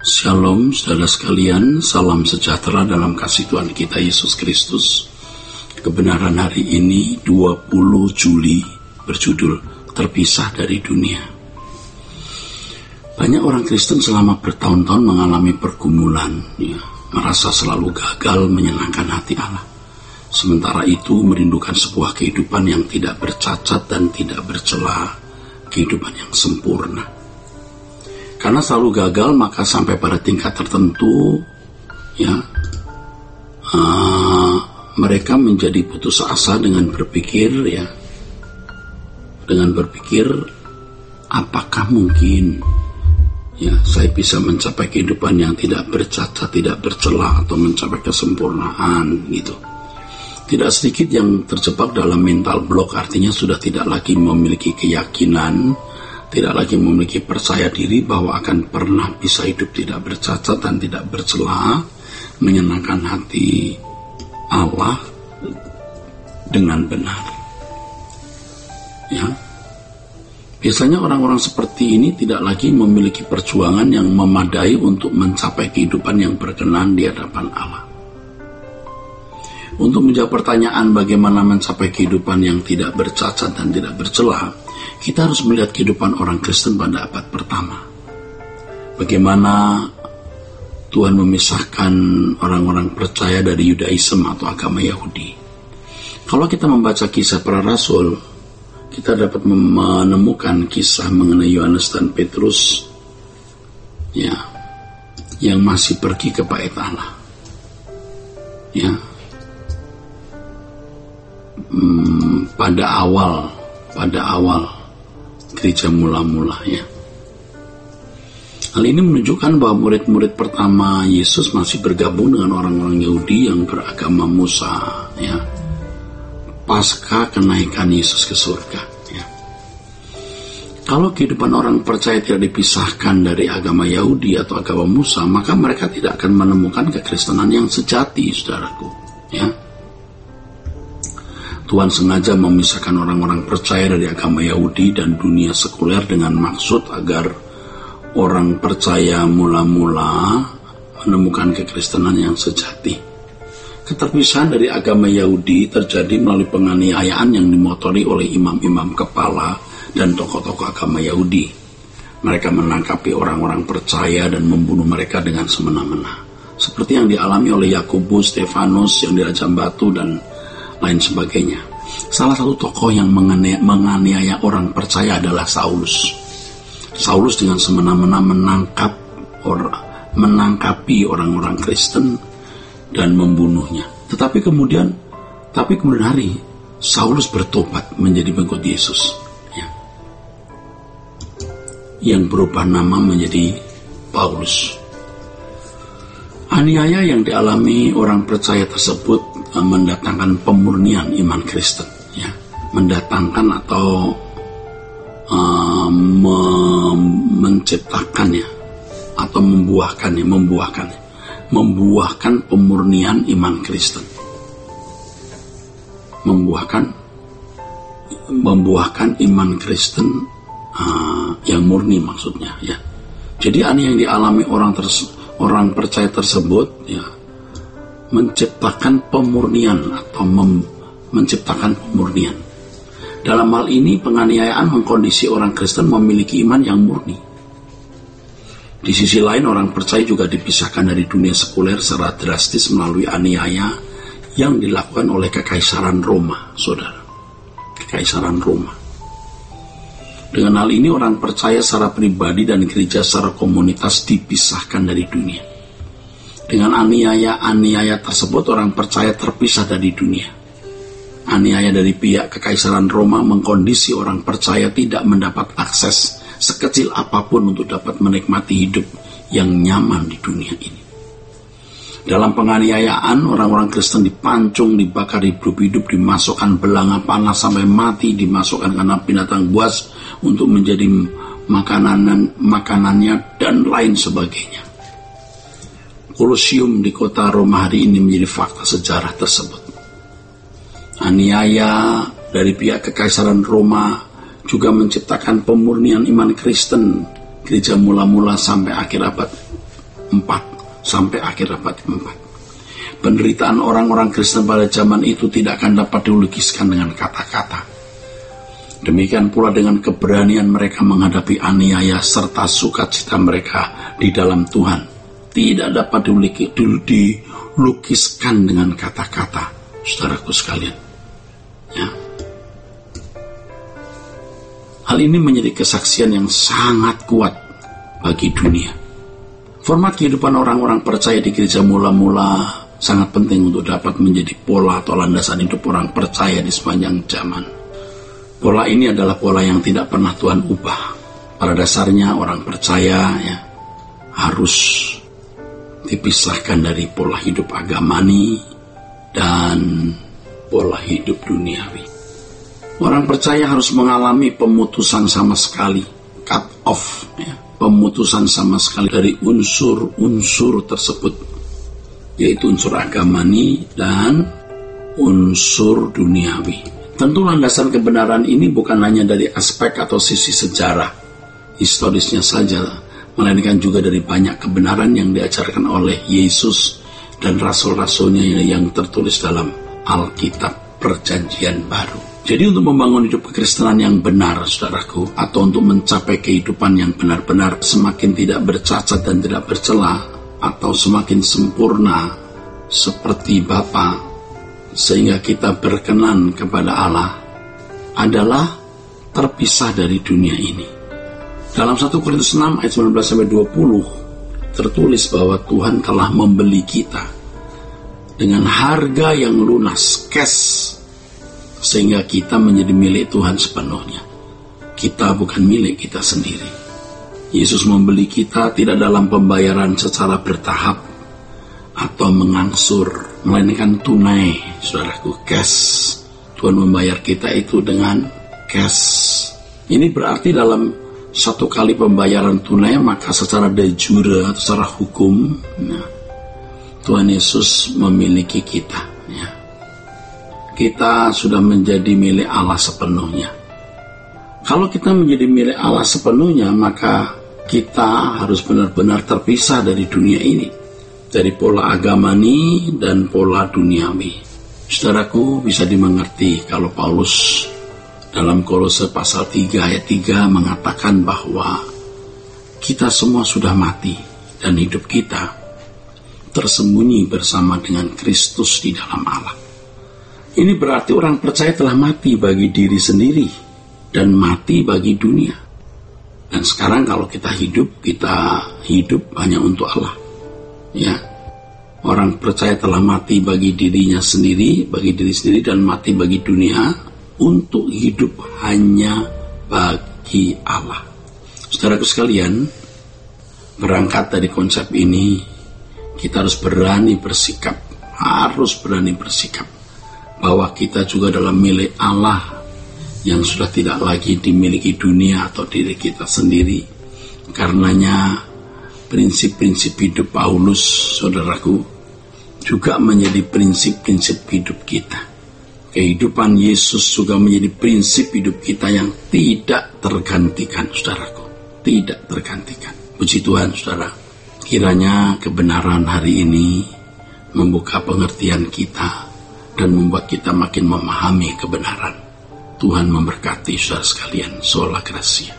Shalom saudara sekalian, salam sejahtera dalam kasih Tuhan kita Yesus Kristus. Kebenaran hari ini 20 Juli berjudul Terpisah dari Dunia. Banyak orang Kristen selama bertahun-tahun mengalami pergumulan, merasa selalu gagal menyenangkan hati Allah. Sementara itu merindukan sebuah kehidupan yang tidak bercacat dan tidak bercela, kehidupan yang sempurna. Karena selalu gagal, maka sampai pada tingkat tertentu, mereka menjadi putus asa dengan berpikir, apakah mungkin, saya bisa mencapai kehidupan yang tidak bercacat, tidak bercela, atau mencapai kesempurnaan, gitu. Tidak sedikit yang terjebak dalam mental block, artinya sudah tidak lagi memiliki keyakinan, tidak lagi memiliki percaya diri bahwa akan pernah bisa hidup tidak bercacat dan tidak bercela, menyenangkan hati Allah dengan benar. Biasanya orang-orang seperti ini tidak lagi memiliki perjuangan yang memadai untuk mencapai kehidupan yang berkenan di hadapan Allah. Untuk menjawab pertanyaan bagaimana mencapai kehidupan yang tidak bercacat dan tidak bercela, kita harus melihat kehidupan orang Kristen pada abad pertama. Bagaimana Tuhan memisahkan orang-orang percaya dari Yudaisme atau agama Yahudi. Kalau kita membaca kisah para rasul, kita dapat menemukan kisah mengenai Yohanes dan Petrus yang masih pergi ke bait Allah. Pada awal gereja mula-mula. Hal ini menunjukkan bahwa murid-murid pertama Yesus masih bergabung dengan orang-orang Yahudi yang beragama Musa, pasca kenaikan Yesus ke surga. Kalau kehidupan orang percaya tidak dipisahkan dari agama Yahudi atau agama Musa, maka mereka tidak akan menemukan kekristenan yang sejati, saudaraku. Tuhan sengaja memisahkan orang-orang percaya dari agama Yahudi dan dunia sekuler dengan maksud agar orang percaya mula-mula menemukan kekristenan yang sejati. Keterpisahan dari agama Yahudi terjadi melalui penganiayaan yang dimotori oleh imam-imam kepala dan tokoh-tokoh agama Yahudi. Mereka menangkapi orang-orang percaya dan membunuh mereka dengan semena-mena. Seperti yang dialami oleh Yakobus, Stefanus yang dirajam batu dan lain sebagainya. Salah satu tokoh yang menganiaya orang percaya adalah Saulus. Saulus dengan semena-mena menangkapi orang-orang Kristen dan membunuhnya. Tetapi kemudian hari Saulus bertobat menjadi pengikut Yesus, yang berubah nama menjadi Paulus. Aniaya yang dialami orang percaya tersebut mendatangkan pemurnian iman Kristen, mendatangkan atau menciptakannya atau membuahkan pemurnian iman Kristen, membuahkan iman Kristen yang murni maksudnya. Jadi aniaya yang dialami orang percaya tersebut menciptakan pemurnian atau menciptakan pemurnian. Dalam hal ini penganiayaan mengkondisi orang Kristen memiliki iman yang murni. Di sisi lain orang percaya juga dipisahkan dari dunia sekuler secara drastis melalui aniaya yang dilakukan oleh Kekaisaran Roma, saudara. Kekaisaran Roma. Dengan hal ini orang percaya secara pribadi dan gereja secara komunitas dipisahkan dari dunia. Dengan aniaya tersebut orang percaya terpisah dari dunia. Aniaya dari pihak Kekaisaran Roma mengkondisi orang percaya tidak mendapat akses sekecil apapun untuk dapat menikmati hidup yang nyaman di dunia ini. Dalam penganiayaan, orang-orang Kristen dipancung, dibakar hidup-hidup, dimasukkan belanga panas sampai mati, dimasukkan karena binatang buas untuk menjadi makanannya, dan lain sebagainya. Kolosium di kota Roma hari ini menjadi fakta sejarah tersebut. Aniaya dari pihak Kekaisaran Roma juga menciptakan pemurnian iman Kristen gereja mula-mula sampai akhir abad 4 sampai akhir abad ke-4. Penderitaan orang-orang Kristen pada zaman itu tidak akan dapat dilukiskan dengan kata-kata. Demikian pula dengan keberanian mereka menghadapi aniaya serta sukacita mereka di dalam Tuhan. Tidak dapat dilukiskan dengan kata-kata, saudaraku sekalian. Ya. Hal ini menjadi kesaksian yang sangat kuat bagi dunia. Format kehidupan orang-orang percaya di gereja mula-mula sangat penting untuk dapat menjadi pola atau landasan hidup orang percaya di sepanjang zaman. Pola ini adalah pola yang tidak pernah Tuhan ubah. Pada dasarnya orang percaya harus dipisahkan dari pola hidup agamani dan pola hidup duniawi. Orang percaya harus mengalami pemutusan sama sekali, cut off, pemutusan sama sekali dari unsur-unsur tersebut, yaitu unsur agamani dan unsur duniawi. Tentu landasan kebenaran ini bukan hanya dari aspek atau sisi sejarah historisnya saja, melainkan juga dari banyak kebenaran yang diajarkan oleh Yesus dan rasul-rasulnya yang tertulis dalam Alkitab Perjanjian Baru. Jadi untuk membangun hidup kekristenan yang benar, saudaraku, atau untuk mencapai kehidupan yang benar-benar semakin tidak bercacat dan tidak bercela, atau semakin sempurna seperti Bapa, sehingga kita berkenan kepada Allah, adalah terpisah dari dunia ini. Dalam 1 Korintus 6 ayat 19-20 tertulis bahwa Tuhan telah membeli kita dengan harga yang lunas, cash, sehingga kita menjadi milik Tuhan sepenuhnya. Kita bukan milik kita sendiri. Yesus membeli kita tidak dalam pembayaran secara bertahap atau mengangsur, melainkan tunai, saudaraku, cash. Tuhan membayar kita itu dengan cash. Ini berarti dalam satu kali pembayaran tunai, maka secara de jure atau secara hukum, Tuhan Yesus memiliki kita. Kita sudah menjadi milik Allah sepenuhnya. Kalau kita menjadi milik Allah sepenuhnya, maka kita harus benar-benar terpisah dari dunia ini, dari pola agamani dan pola duniawi. Saudaraku, bisa dimengerti kalau Paulus dalam Kolose pasal 3 ayat 3 mengatakan bahwa kita semua sudah mati dan hidup kita tersembunyi bersama dengan Kristus di dalam Allah. Ini berarti orang percaya telah mati bagi diri sendiri dan mati bagi dunia. Dan sekarang kalau kita hidup hanya untuk Allah. Ya. Orang percaya telah mati bagi dirinya sendiri, bagi diri sendiri, dan mati bagi dunia untuk hidup hanya bagi Allah. Saudaraku sekalian, berangkat dari konsep ini, kita harus berani bersikap bahwa kita juga adalah milik Allah yang sudah tidak lagi dimiliki dunia atau diri kita sendiri. Karenanya prinsip-prinsip hidup Paulus, saudaraku, juga menjadi prinsip-prinsip hidup kita. Kehidupan Yesus juga menjadi prinsip hidup kita yang tidak tergantikan, saudaraku. Tidak tergantikan. Puji Tuhan, saudara. Kiranya kebenaran hari ini membuka pengertian kita dan membuat kita makin memahami kebenaran. Tuhan memberkati saudara sekalian. Sola Gracia.